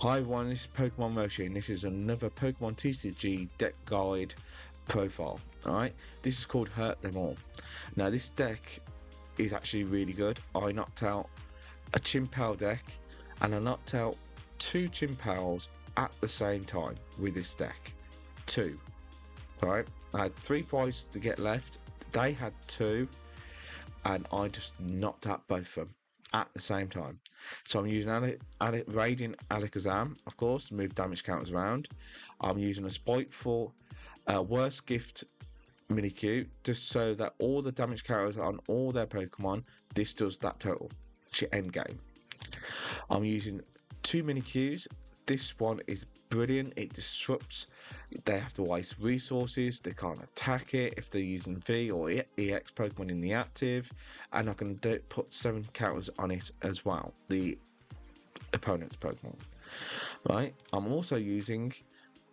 Hi everyone, this is Pokemon Moshi and this is another Pokemon TCG deck guide profile. Alright, this is called Hurt Them All. Now this deck is actually really good. I knocked out a Chimpal deck and I knocked out two Chimpals at the same time with this deck. Two. Right, I had 3 prizes to get left. They had 2 and I just knocked out both of them at the same time. So I'm using Radiant Alakazam, of course, to move damage counters around. I'm using a Spiteful Worst Gift Mimikyu, just so that all the damage counters on all their Pokemon, this does that total. It's your end game. I'm using 2 Mimikyus. This one is brilliant. It disrupts. They have to waste resources. They can't attack it if they're using V or EX Pokemon in the active. And I can put 7 counters on it as well, the opponent's Pokemon. Right. I'm also using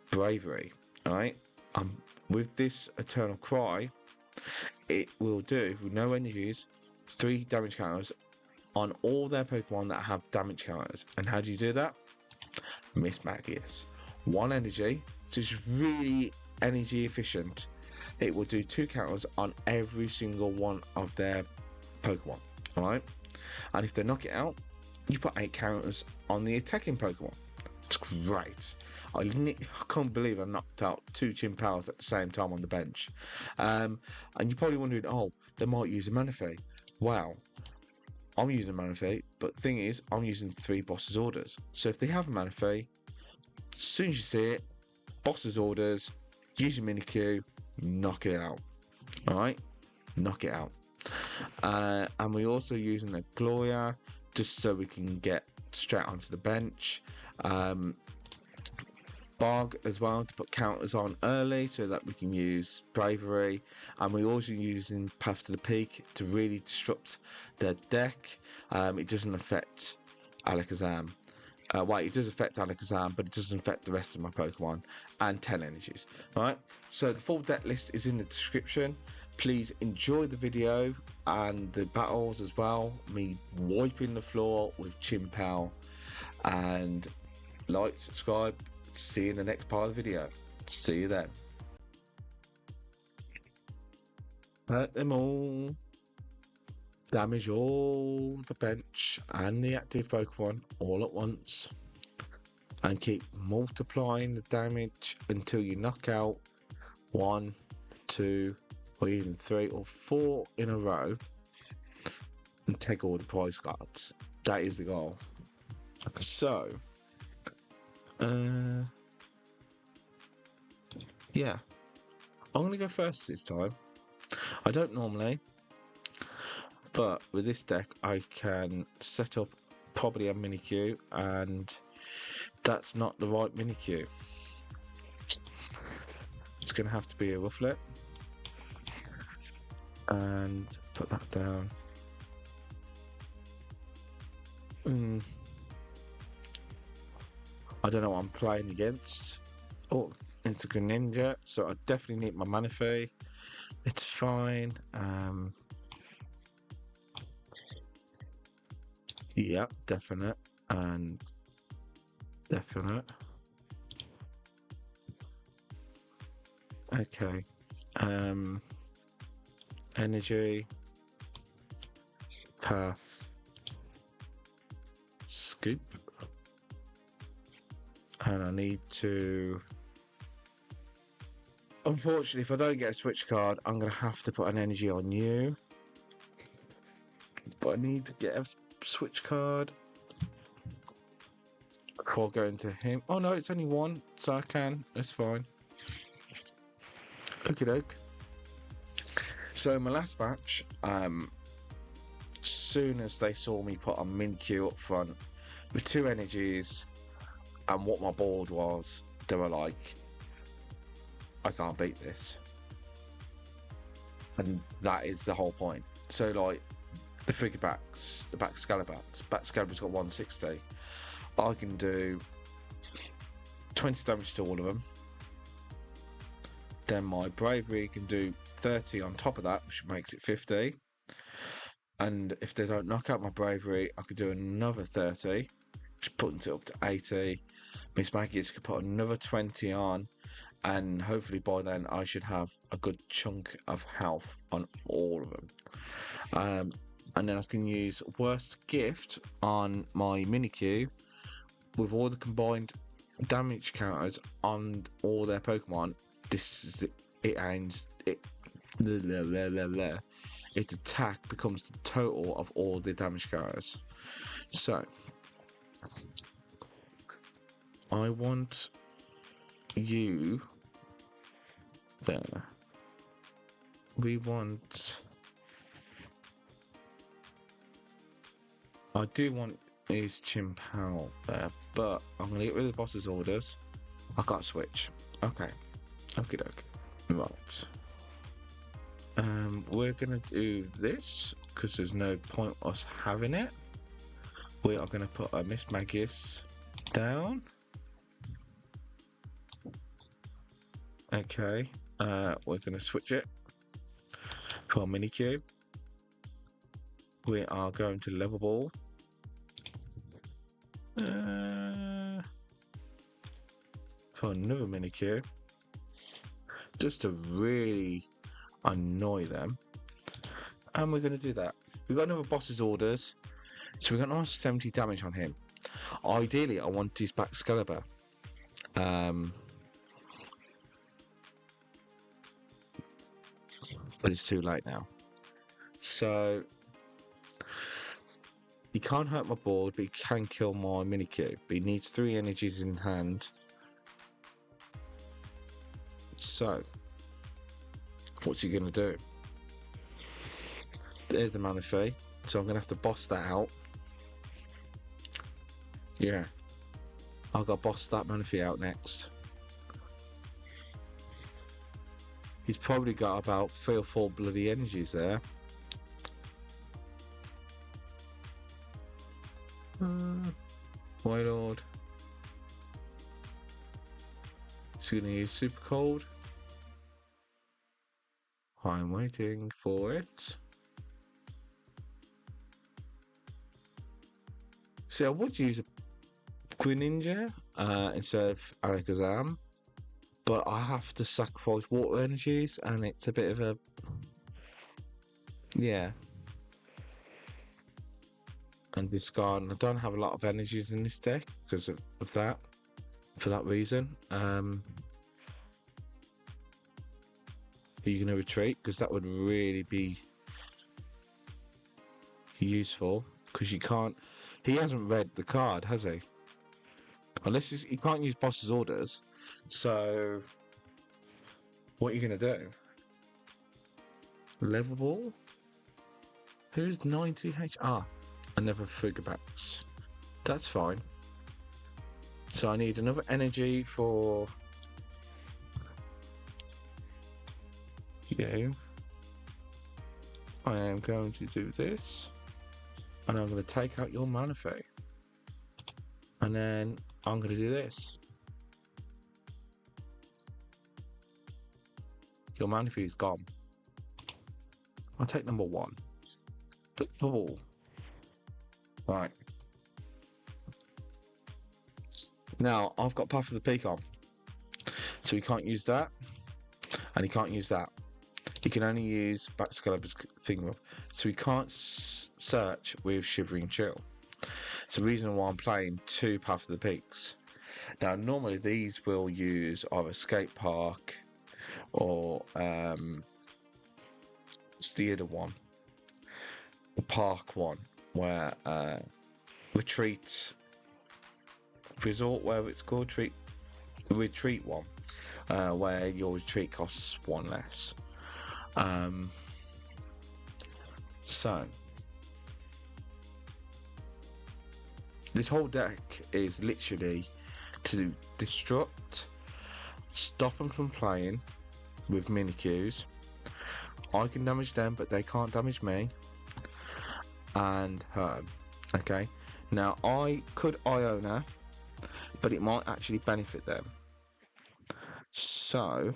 Braviary. Right. With this Eternal Cry, it will do with no energies 3 damage counters on all their Pokemon that have damage counters. And how do you do that? Mismagius. 1 energy, so it's really energy efficient. It will do 2 counters on every single one of their Pokemon. Alright? And if they knock it out, you put 8 counters on the attacking Pokemon. It's great. I can't believe I knocked out 2 Chimpals at the same time on the bench. And you're probably wondering, oh, they might use a Manaphy. Well, I'm using a Manaphy, but the thing is, I'm using 3 Boss's Orders. So if they have a Manaphy, as soon as you see it, Boss's Orders, use your Mimikyu, knock it out. Alright? Knock it out. And we're also using a Gloria, just so we can get straight onto the bench. Bog as well to put counters on early so that we can use Braviary, and we're also using Path to the Peak to really disrupt their deck. It doesn't affect Alakazam. It does affect Alakazam, but it doesn't affect the rest of my Pokemon, and 10 energies. Alright, so the full deck list is in the description. Please enjoy the video and the battles as well, me wiping the floor with Chimpal, and like, subscribe. See you in the next part of the video. See you then. Hurt them all. Damage all the bench and the active Pokemon all at once. And keep multiplying the damage until you knock out 1, 2, or even 3 or 4 in a row. And take all the prize cards. That is the goal. So yeah, I'm gonna go first this time. I don't normally, but with this deck I can set up probably a Mimikyu, and that's not the right Mimikyu. It's gonna have to be a Rufflet, and put that down. I don't know what I'm playing against. Oh, it's a Greninja, so I definitely need my Manaphy. It's fine. Yeah, definite and definite. Okay. Energy. Path. Scoop. And I need to... Unfortunately, if I don't get a switch card, I'm going to have to put an energy on you. But I need to get a switch card before going to him. Oh no, it's only 1, so I can. It's fine. Okie doke. So in my last match, as soon as they saw me put a Mimikyu up front with 2 energies and what my board was, they were like, I can't beat this. And that is the whole point. So like the figure backs, the back Scalabats, Scalabat's got 160. I can do 20 damage to all of them. Then my Braviary can do 30 on top of that, which makes it 50. And if they don't knock out my Braviary, I could do another 30, putting it up to 80. Mismagius could put another 20 on, and hopefully by then I should have a good chunk of health on all of them. And then I can use Worst Gift on my Mimikyu with all the combined damage counters on all their Pokemon. This is it ends it. Blah, blah, blah, blah, blah. Its attack becomes the total of all the damage counters. So I want you there. We want. I do want his PAL there, but I'm gonna get rid of the boss's orders. I got switch. Okay. Okie doke. Right. We're gonna do this because there's no point us having it. We are gonna put a Mismagius down. Okay. We're gonna switch it for Mimikyu. We are going to Level Ball. For another Mimikyu, just to really annoy them, and we're going to do that. We've got another boss's orders, so we've got almost 70 damage on him. Ideally, I want his back Excalibur. But it's too late now. So he can't hurt my board, but he can kill my Mimikyu. But he needs 3 energies in hand. So, what's he going to do? There's the Manaphy. So I'm going to have to boss that out. Yeah. I've got to boss that Manaphy out next. He's probably got about 3 or 4 bloody energies there. White Lord. He's going to use Super Cold. I'm waiting for it. See, I would use a Greninja instead of Alakazam, but I have to sacrifice water energies, and it's a bit of a... yeah. And discard, and I don't have a lot of energies in this deck because of that, for that reason. Are you going to retreat? Because that would really be useful, because you can't... he hasn't read the card, has he? Unless he can't use boss's orders. So what are you going to do? Level Ball? Who's 90 HR? I never figure about. That's fine. So I need another energy for you. I am going to do this, and I'm going to take out your Manaphy, and then I'm going to do this. Your Manaphy is gone. I'll take number 1. Click the ball. Right. Now, I've got Path of the Peak on. So he can't use that. And he can't use that. He can only use Excalibur's thing. So he can't search with Shivering Chill. It's the reason why I'm playing 2 Path of the Peaks. Now, normally these will use either Skate Park or it's the other one. The Park one. Where Retreat Resort, where it's called Retreat one, where your retreat costs 1 less. So this whole deck is literally to destruct, stop them from playing with Mimikyus. I can damage them, but they can't damage me. And her. Okay. Now I could Iono, but it might actually benefit them. So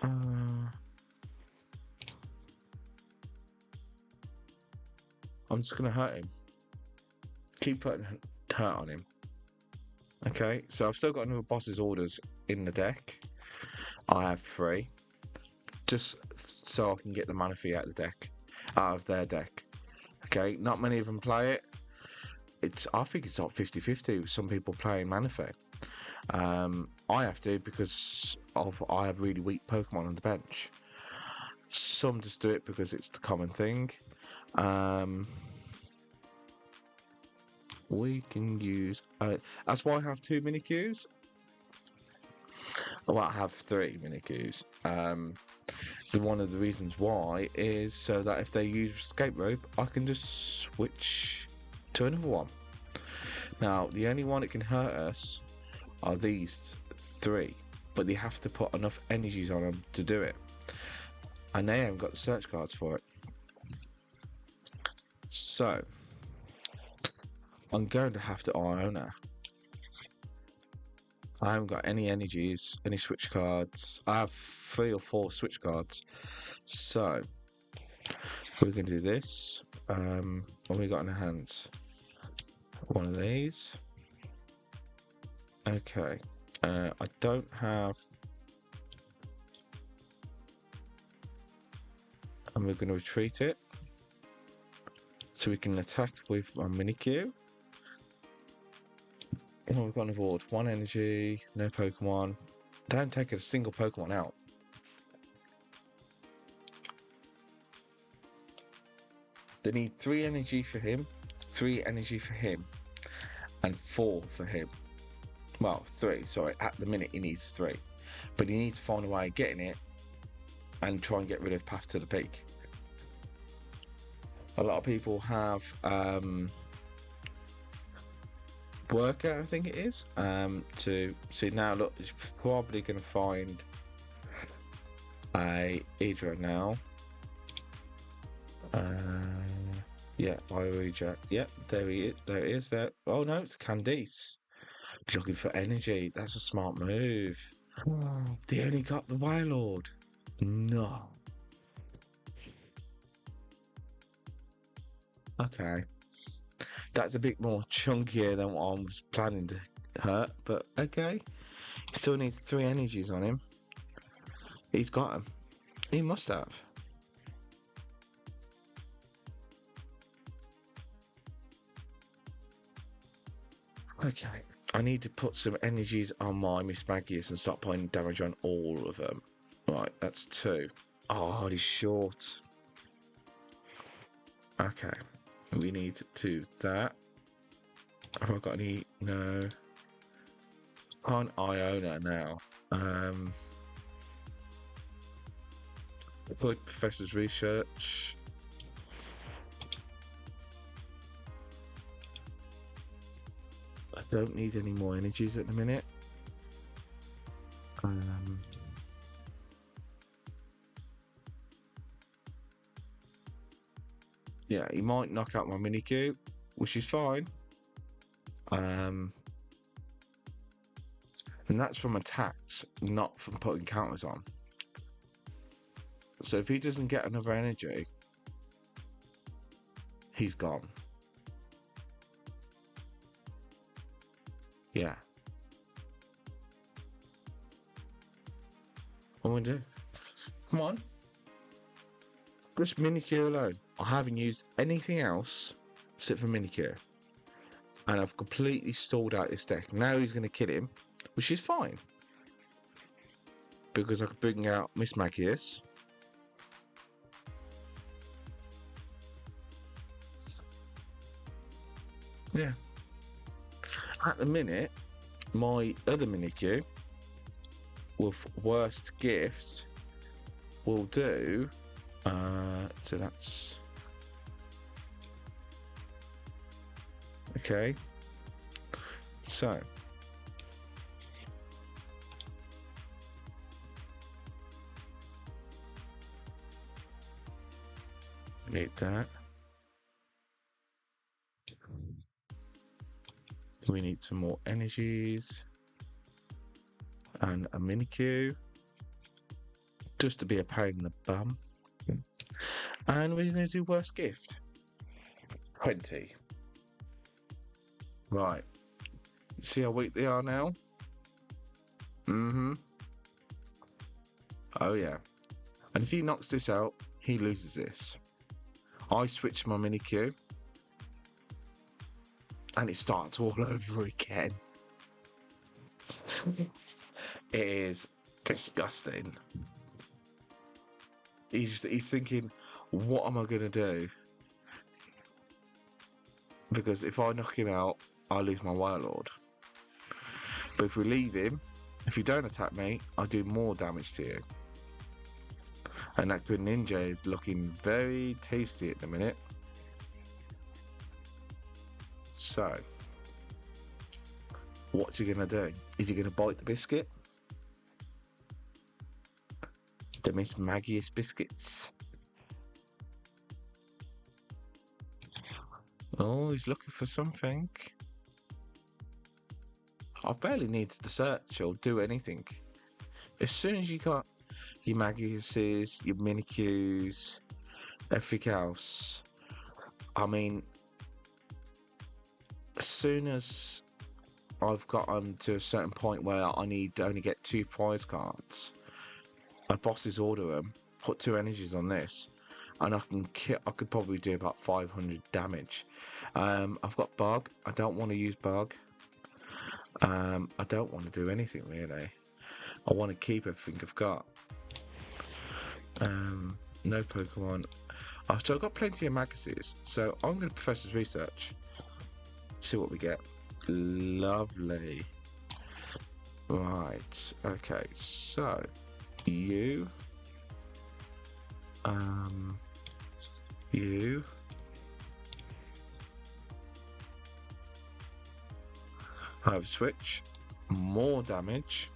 I'm just gonna hurt him. keep putting hurt on him. Okay, so I've still got another boss's orders in the deck. I have 3, just so I can get the Manaphy out of their deck. Okay, not many of them play it. I think it's like 50-50 with some people playing Manaphy. I have to because I have really weak Pokemon on the bench. Some just do it because it's the common thing. We can use... that's why I have 2 Mimikyus. Well, I have 3 Mimikyus. One of the reasons why is so that if they use Escape Rope, I can just switch to another one. Now, the only one that can hurt us are these 3, but they have to put enough energies on them to do it. And they haven't got the search cards for it. So, I'm going to have to Iono. I haven't got any energies, any switch cards. I have 3 or 4 switch cards. So, we're going to do this. What have we got in our hands? One of these. Okay. I don't have... And we're going to retreat it. So we can attack with our Mimikyu. Oh, we've got an award. 1 energy, no Pokemon. Don't take a single Pokemon out. They need 3 energy for him, 3 energy for him, and 4 for him. Well, 3, sorry. At the minute, he needs 3. But he needs to find a way of getting it and try and get rid of Path to the Peak. A lot of people have workout, I think it is, to see. Now look, he's probably going to find a Hydra now. Yeah, Bioreja. Yeah, there he is. There it is. There. Oh no, it's Candice. Looking for energy. That's a smart move. They only got the Wailord. No. Okay. That's a bit more chunkier than what I was planning to hurt, but okay. He still needs 3 energies on him. He's got them. He must have. Okay. I need to put some energies on my Mismagius and start putting damage on all of them. Right, that's 2. Oh, he's short. Okay. We need to do that. Have I got any? No. On Iono now. Put Professor's Research. I don't need any more energies at the minute. Yeah, he might knock out my Mimikyu, which is fine. And that's from attacks, not from putting counters on. So if he doesn't get another energy, he's gone. Yeah. What am I do? Come on. Just Mimikyu alone. I haven't used anything else except for Mimikyu. And I've completely stalled out this deck. Now he's going to kill him, which is fine. Because I could bring out Mismagius. Yeah. At the minute, my other Mimikyu with worst gift will do... so that's... Okay. So... need that. We need some more energies. And a Mimikyu. Just to be a pain in the bum. And we're going to do worst gift. 20. Right. See how weak they are now? Mm-hmm. Oh, yeah. And if he knocks this out, he loses this. I switch my Mimikyu. And it starts all over again. It is disgusting. He's thinking, what am I going to do? Because if I knock him out, I lose my Warlord. But if we leave him, if you don't attack me, I do more damage to you. And that Greninja is looking very tasty at the minute. So, what's he going to do? Is he going to bite the biscuit? The Mismagius biscuits. Oh, he's looking for something. I barely need to search or do anything. As soon as you got your Magiuses, your Mimikyus, everything else, I mean, as soon as I've gotten to a certain point where I need to only get 2 prize cards, my bosses order them, put 2 energies on this, and I could probably do about 500 damage. I've got Bug. I don't want to use Bug. I don't want to do anything really. I want to keep everything I've got. No Pokemon. So I've got plenty of Magiuses, so I'm going to Professor's Research. See what we get. Lovely. Right. Okay. So you. You. I have switch. More damage.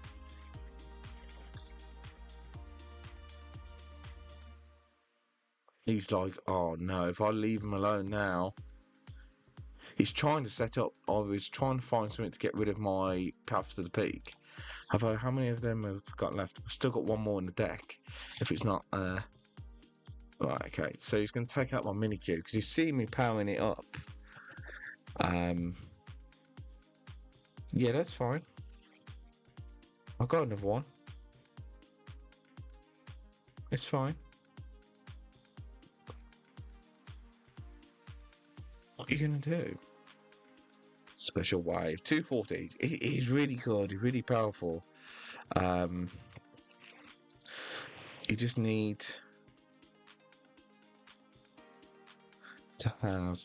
He's like, oh no, if I leave him alone now. He's trying to set up. I was trying to find something to get rid of my Paths to the Peak. How many of them have got left? I've still got one more in the deck. If it's not, right, okay. So he's going to take out my Mimikyu because he's seen me powering it up. Yeah, that's fine. I've got another one. It's fine. What are you going to do? Special Wave. 240. He's really good. He's really powerful. You just need to have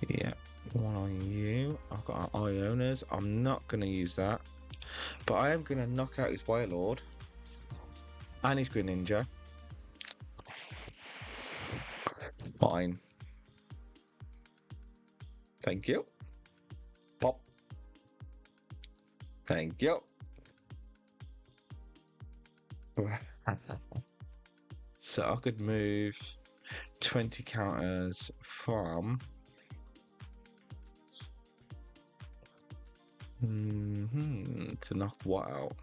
yeah, one on you. I've got Ionas. I'm not going to use that, but I am going to knock out his Warlord and his Greninja. Fine. Thank you. Pop. Thank you. So I could move 20 counters from to knock what out?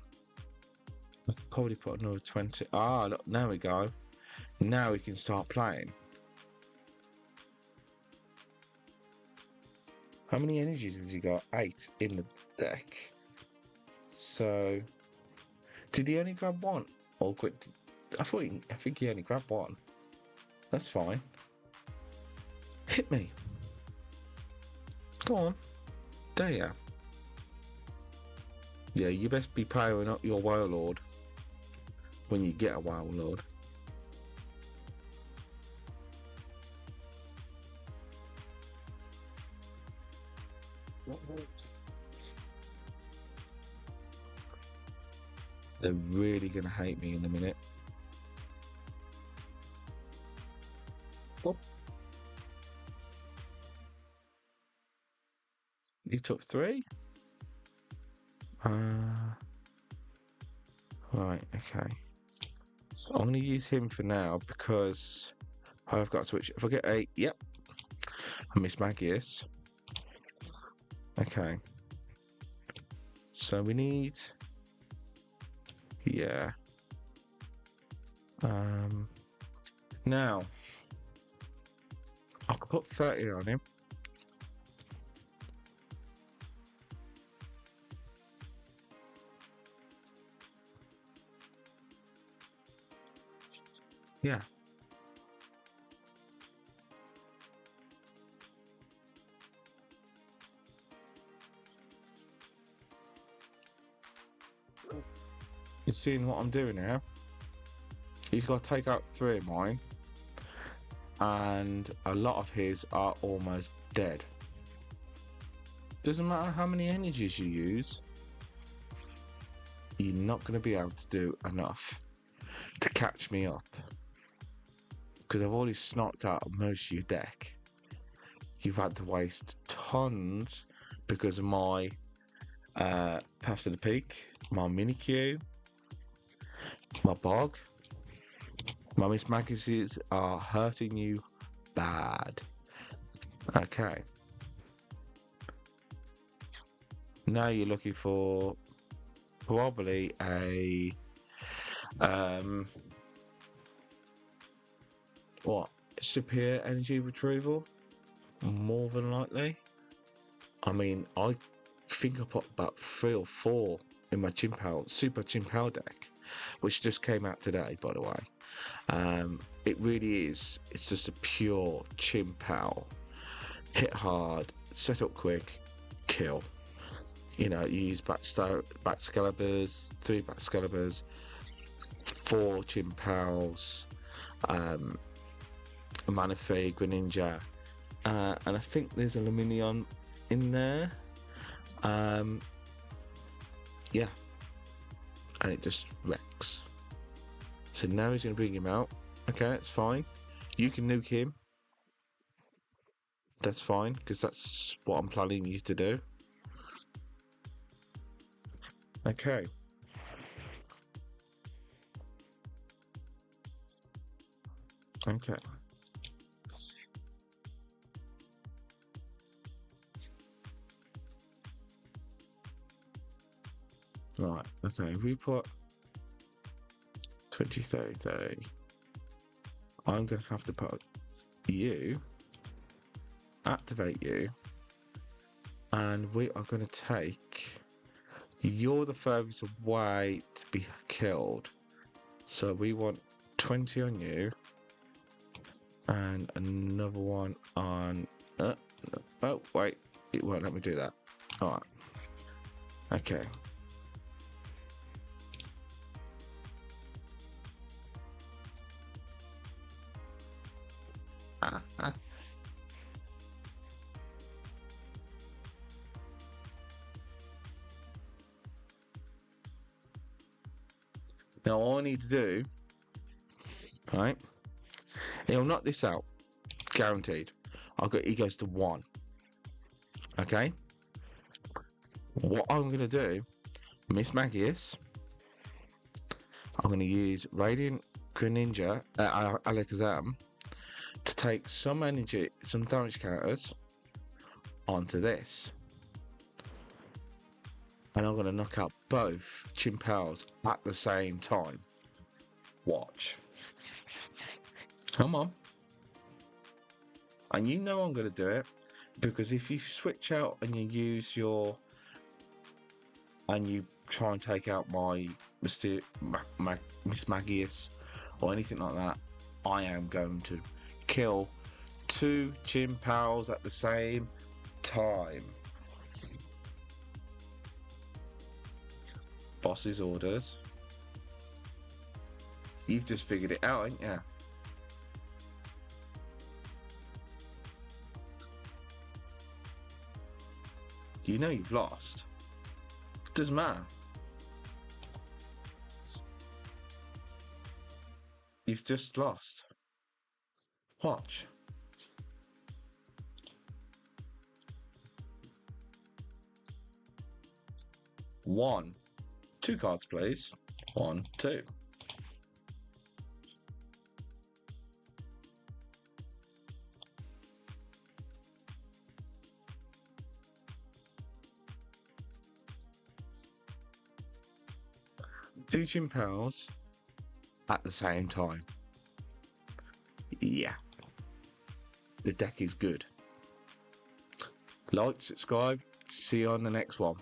I'll probably put another 20. Ah, look, there we go. Now we can start playing. How many energies has he got? 8 in the deck. So, did he only grab one? Or I think he only grabbed one. That's fine. Hit me. Go on. There you are. Yeah, you best be powering up your Warlord when you get a Warlord. They're really going to hate me in a minute. Oh. You took 3? Right, okay. I'm going to use him for now because I've got to switch. If I get 8, yep. I Mismagius. Okay. So we need... Yeah. Now, I could put 30 on him. Yeah. You're seeing what I'm doing now? He's got to take out 3 of mine, and a lot of his are almost dead. Doesn't matter how many energies you use, you're not going to be able to do enough to catch me up. Because I've already knocked out most of your deck. You've had to waste tons because of my Path to the Peak, my Mimikyu, my Bog. My Mismagiuses are hurting you bad. Okay. Now you're looking for probably a superior energy retrieval, more than likely. I mean, I think I put about 3 or 4 in my Super Chimpal deck, which just came out today, by the way. It really is. It's just a pure Chimpal. Hit hard, set up quick, kill. You know, you use Baxcaliburs, 3 Baxcaliburs, 4 Chimpals, Manaphy, Greninja, and I think there's a Luminion in there. Yeah, and it just wrecks. So now he's going to bring him out. Okay, that's fine. You can nuke him. That's fine, because that's what I'm planning you to do. Okay. Okay. Right, okay, if we put 20, 30, 30, I'm going to have to put you, activate you, and we are going to take, you're the furthest away to be killed, so we want 20 on you, and another one on, oh wait, it won't let me do that. Alright, okay. Now all I need to do, right, he'll knock this out, guaranteed. He goes to 1. Okay? What I'm going to do, Mismagius, I'm going to use Radiant Greninja, Alakazam, to take some energy, some damage counters onto this. And I'm going to knock out both Chimpals at the same time. Watch. Come on. And you know I'm going to do it, because if you switch out and you use your... and you try and take out my Mismagius or anything like that, I am going to kill 2 Chimpals at the same time. Boss's orders. You've just figured it out, ain't ya? You know you've lost. Doesn't matter. You've just lost. Watch. One. 2 cards, please. 1, 2. Two Chimpals at the same time. Yeah, the deck is good. Like, subscribe, see you on the next one.